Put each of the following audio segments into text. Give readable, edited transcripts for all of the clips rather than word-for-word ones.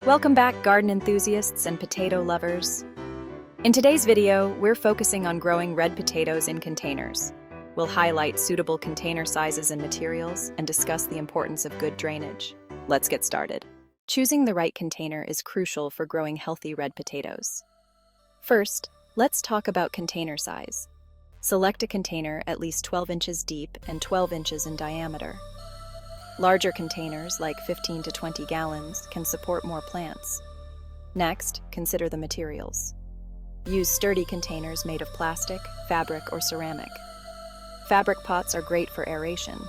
Welcome back, garden enthusiasts and potato lovers. In today's video, we're focusing on growing red potatoes in containers. We'll highlight suitable container sizes and materials and discuss the importance of good drainage. Let's get started. Choosing the right container is crucial for growing healthy red potatoes. First, let's talk about container size. Select a container at least 12 inches deep and 12 inches in diameter. Larger containers, like 15 to 20 gallons, can support more plants. Next, consider the materials. Use sturdy containers made of plastic, fabric, or ceramic. Fabric pots are great for aeration,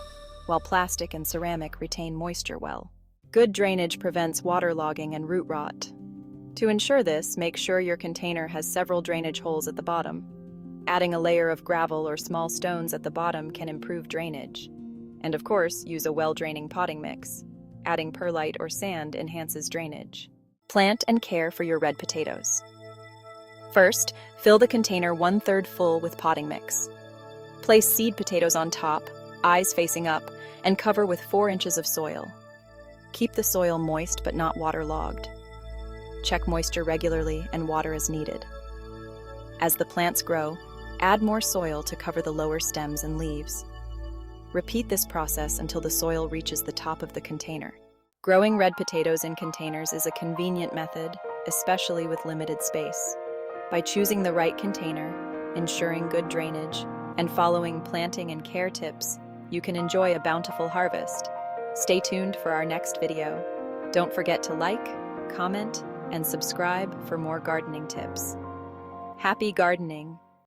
while plastic and ceramic retain moisture well. Good drainage prevents waterlogging and root rot. To ensure this, make sure your container has several drainage holes at the bottom. Adding a layer of gravel or small stones at the bottom can improve drainage. And of course, use a well-draining potting mix. Adding perlite or sand enhances drainage. Plant and care for your red potatoes. First, fill the container 1/3 full with potting mix. Place seed potatoes on top, eyes facing up, and cover with 4 inches of soil. Keep the soil moist but not waterlogged. Check moisture regularly and water as needed. As the plants grow, add more soil to cover the lower stems and leaves. Repeat this process until the soil reaches the top of the container. Growing red potatoes in containers is a convenient method, especially with limited space. By choosing the right container, ensuring good drainage, and following planting and care tips, you can enjoy a bountiful harvest. Stay tuned for our next video. Don't forget to like, comment, and subscribe for more gardening tips. Happy gardening!